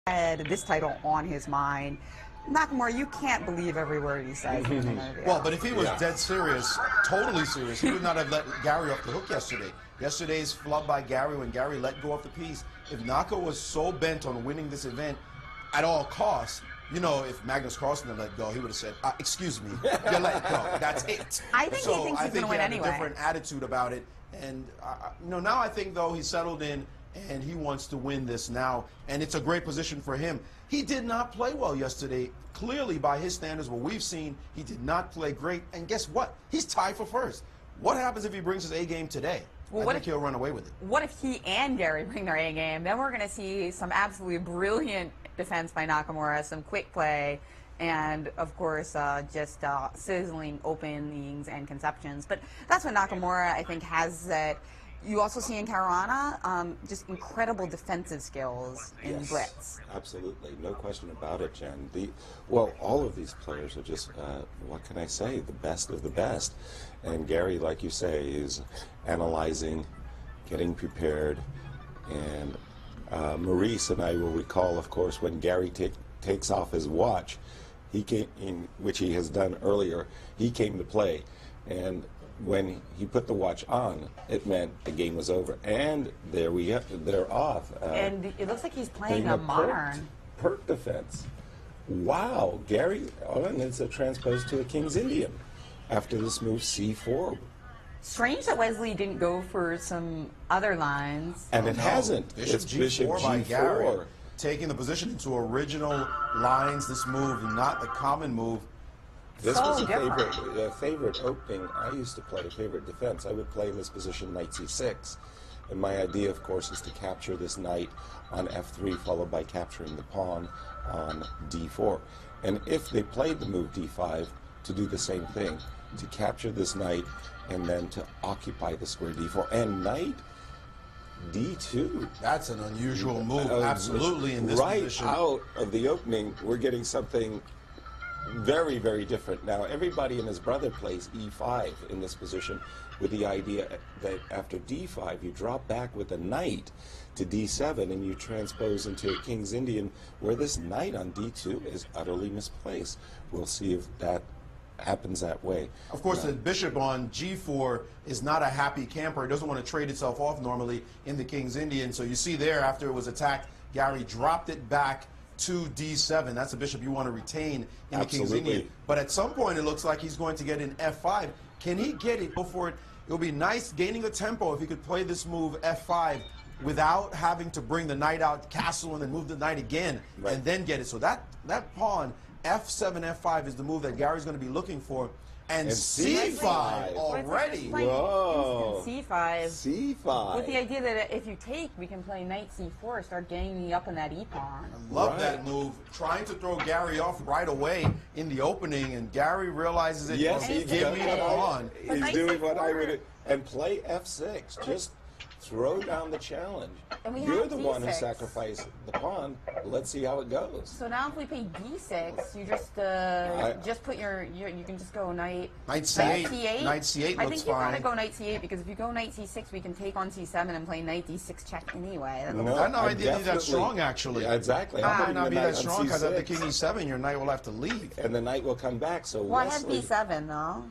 had this title on his mind. Nakamura, you can't believe every word he says. Well, but if he was dead serious, totally serious, he would not have let Gary off the hook yesterday. Yesterday's flub by Gary when Gary let go of the piece. If Naka was so bent on winning this event at all costs, you know, if Magnus Carlsen had let go, he would have said, excuse me, you let go. That's it. I think he thinks he's going to win anyway. A different attitude about it. And, you know, now I think, though, he's settled in and he wants to win this now. And it's a great position for him. He did not play well yesterday. Clearly, by his standards, what we've seen, he did not play great. And guess what? He's tied for first. What happens if he brings his A game today? Well, I think he'll run away with it. What if he and Gary bring their A game? Then we're going to see some absolutely brilliant defense by Nakamura, some quick play, and of course just sizzling openings and conceptions. But that's what Nakamura, I think, has that. You also see in Caruana just incredible defensive skills in blitz. Absolutely, no question about it, Jen. Well, all of these players are just, what can I say, the best of the best. And Gary, like you say, is analyzing, getting prepared, and Maurice and I will recall, of course, when Gary takes off his watch, he came in, which he has done earlier, he came to play. And when he put the watch on, it meant the game was over. And there they're off. And it looks like he's playing a modern. Perk defense. Wow, Gary, and it's a transpose to a King's Indian after this move C4. Strange that Wesley didn't go for some other lines. And it hasn't. Bishop G4 by Gary, taking the position into original lines. This move, not the common move. This was a favorite opening. I used to play a favorite defense. I would play in this position knight c6. And my idea, of course, is to capture this knight on f3, followed by capturing the pawn on d4. And if they played the move d5, to do the same thing, to capture this knight and then to occupy the square d4. And knight d2. That's an unusual move, absolutely, in this position. Right out of the opening, we're getting something very, very different. Now, everybody and his brother plays e5 in this position with the idea that after d5, you drop back with a knight to d7 and you transpose into a King's Indian, where this knight on d2 is utterly misplaced. We'll see if that happens that way. Of course, the bishop on g4 is not a happy camper. It doesn't want to trade itself off normally in the King's Indian. So you see there, after it was attacked, Gary dropped it back to d7. That's a bishop you want to retain in the King's Indian. But at some point, it looks like he's going to get an f5. Can he get it? Go for it. It would be nice gaining a tempo if he could play this move f5 without having to bring the knight out castle and then move the knight again and then get it. So that pawn, f7, f5 is the move that Gary's going to be looking for. And C5 already. Whoa. C5. C5. With the idea that if you take, we can play knight C4, start ganging up on that e-pawn. I love that move. Trying to throw Gary off right away in the opening, and Gary realizes it. Yes, he gave me the pawn. He's doing what I would. And play f6. Just throw down the challenge. You're the one who sacrificed the pawn. Let's see how it goes. So now if we play d6, you just put you can just go knight c8. Knight c8 looks fine. I think you want to go knight c8 because if you go knight c6, we can take on c7 and play knight d6 check anyway. That might be that strong, actually. Yeah, exactly. Might not be that strong because at the king e7, your knight will have to leave. And the knight will come back. So well, Wesley, I have b7 though.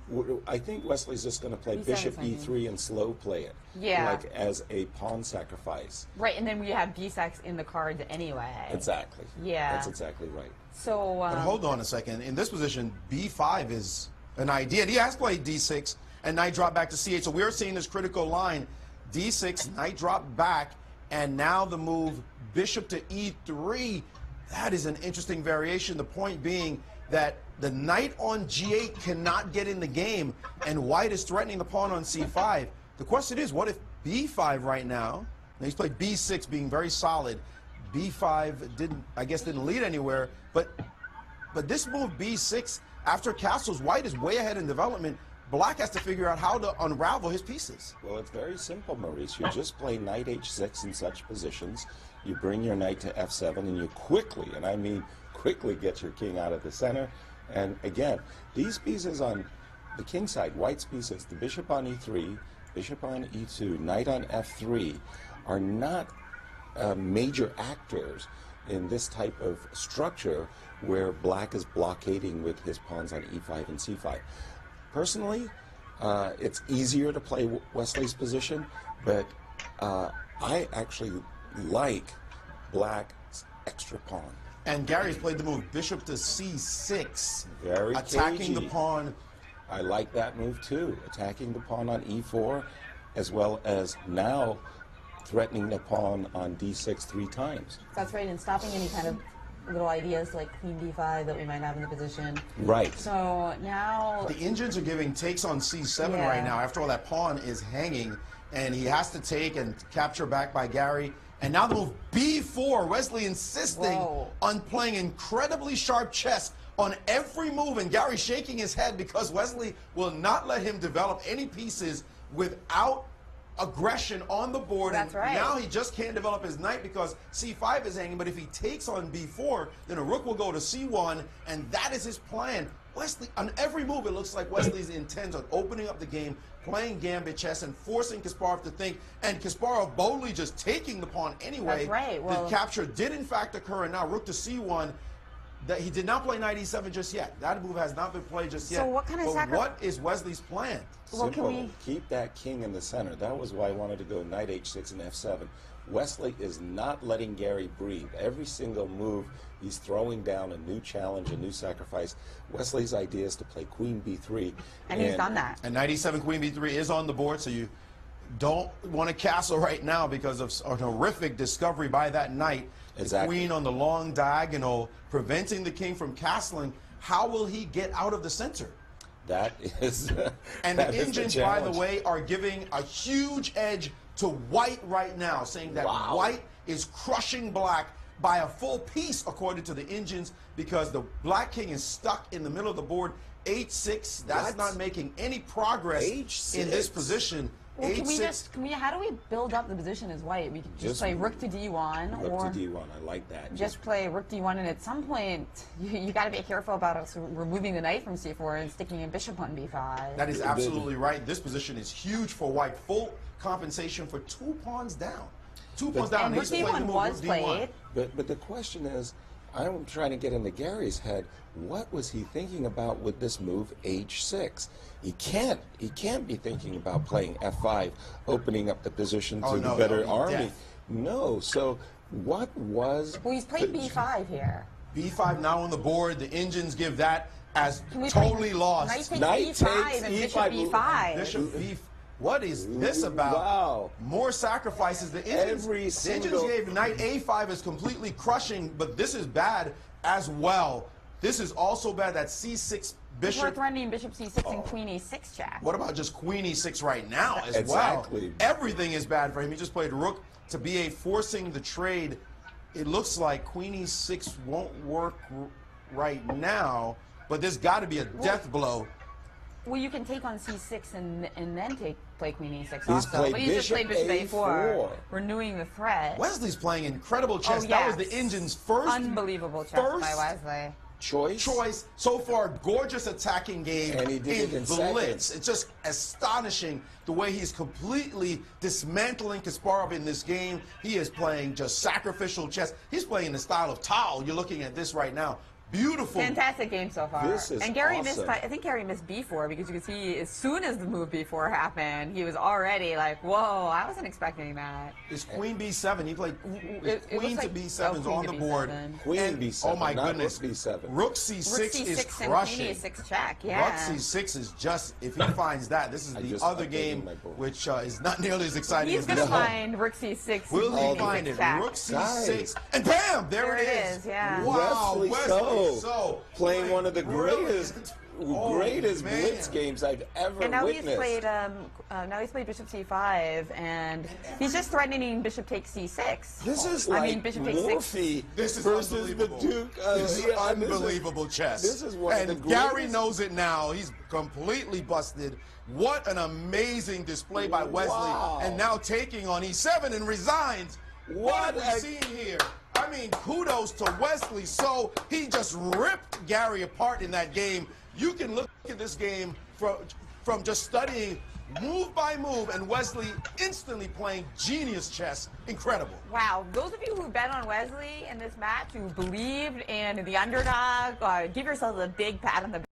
Well, I think Wesley's just going to play bishop e3 and slow play it. Yeah. Like as a pawn sacrifice. Right, and then we have b6 in the cards anyway. Exactly. Yeah. That's exactly right. So. But hold on a second. In this position, b5 is an idea. He has played d6 and knight drop back to c8. So we're seeing this critical line: d6, knight drop back, and now the move bishop to e3. That is an interesting variation. The point being that the knight on g8 cannot get in the game, and white is threatening the pawn on c5. The question is, what if b5 right now? Now he's played b6, being very solid. b5 didn't lead anywhere, but this move b6 after castles, white is way ahead in development. Black has to figure out how to unravel his pieces. Well, it's very simple, Maurice. You just play knight h6 in such positions. You bring your knight to f7, and you quickly, and I mean quickly, get your king out of the center. And again, these pieces on the king side, white's pieces, the bishop on e3, bishop on e2, knight on f3, are not major actors in this type of structure where black is blockading with his pawns on e5 and c5. Personally, it's easier to play Wesley's position, but I actually like black's extra pawn. And Gary's played the move bishop to c6, Very attacking cagey. the pawn. I like that move too, attacking the pawn on e4, as well as now threatening the pawn on d6 3 times. That's right, and stopping any kind of little ideas like queen d5 that we might have in the position. Right. So now The Indians are giving takes on c7 Yeah. right now. After all, that pawn is hanging, and he has to take and capture back by Gary. And now the move b4, Wesley insisting Whoa. on playing incredibly sharp chess on every move, and Gary shaking his head because Wesley will not let him develop any pieces without aggression on the board. That's and right. Now he just can't develop his knight because c5 is hanging, but if he takes on b4, then a rook will go to c1, and that is his plan. Wesley, on every move, it looks like Wesley's intends on opening up the game, playing gambit chess, and forcing Kasparov to think, and Kasparov boldly just taking the pawn anyway. That's right. Well, the capture did in fact occur, and now rook to c1. That he did not play knight e7 just yet. That move has not been played just yet. So what kind of But what is Wesley's plan? Well, can Simple. we- Keep that king in the center. That was why I wanted to go knight h6 and f7. Wesley is not letting Gary breathe. Every single move, he's throwing down a new challenge, a new sacrifice. Wesley's idea is to play queen b3. and he's done that. And knight e7, queen b3 is on the board, so you don't want to castle right now because of a horrific discovery by that knight. Exactly. The queen on the long diagonal, preventing the king from castling. How will he get out of the center? That is And that the is Indians, by the challenge. way, are giving a huge edge to white right now, saying that Wow. white is crushing black by a full piece, according to the Indians, because the black king is stuck in the middle of the board. h6, that's What? not making any progress H6. in this position. Well, h6. how do we build up the position as white? We could just Just play rook to d1, Rook or to d1. I like that. just play rook d1, and at some point, you got to be careful about us removing the knight from c4 and sticking a bishop on b5. That is absolutely right. This position is huge for white. Full compensation for 2 pawns down. 2 pawns down. And He rook needs to play the d1 move, was rook d1. played. But the question is, I'm trying to get into Gary's head. What was he thinking about with this move h6? He can't be thinking about playing f5, opening up the position to Oh, the no, better that would be army. death. No. So what was? Well, he's played b5 here. b5 now on the board. The Indians give that as Can we totally play lost. Knight takes Knight e5 takes and bishop e5. b5. Bishop beef. What is this about? Wow. More sacrifices. The Indians, Every the Indians single- gave knight a5 is completely crushing, but this is bad as well. This is also bad. That c6 We're bishop. threatening bishop c6 and queen e6 check. What about just queen e6 right now as Exactly. well? Everything is bad for him. He just played rook to b8, forcing the trade. It looks like queen e6 won't work right now, but there's got to be a death blow. Well, you can take on c6 and then play queen e6 He's also. played But you just played bishop bishop a4, A4. renewing the threat. Wesley's playing incredible chess. Oh, That was yes. the Indians' first Unbelievable chess by first Wesley. choice so far. Gorgeous attacking game And he did it in blitz. seconds. It's just astonishing the way he's completely dismantling Kasparov in this game. He is playing just sacrificial chess. He's playing the style of Tao. You're looking at this right now. Beautiful. Fantastic game so far. This is and Gary awesome. I think Gary missed b4 because you can see as soon as the move b4 happened, he was already like, whoa, I wasn't expecting that. It's queen b7. He played It queen looks to like- b7 is queen on to the board. b7. Queen And- b7. Oh my not goodness. Rook b7. Rook c6 Rook c6 is and queen crushing. e6 check, Rook yeah. c6 is just, if he finds that, this is I the just other updated game, my board. which is not nearly as exciting He's as going this to one. find rook c6. Will queen he find e6 it? check. Rook c6, Guys. and bam, there There it it is. is, yeah. Wow, Wesley so playing one of the brilliant. greatest man. blitz games I've ever And now witnessed. he's played bishop c5, and he's just threatening bishop takes c6. This is I like mean, bishop takes 6. Morphy This is versus the unbelievable. Duke. This is unbelievable chess. This is one and of the Gary greatest- knows it now. He's completely busted. What an amazing display by Wesley. Wow. And now taking on e7 and resigns. What What have we a- seen here? I mean, kudos to Wesley. So he just ripped Gary apart in that game. You can look at this game from just studying move by move, and Wesley instantly playing genius chess. Incredible. Wow, those of you who bet on Wesley in this match, who believed in the underdog, give yourselves a big pat on the back.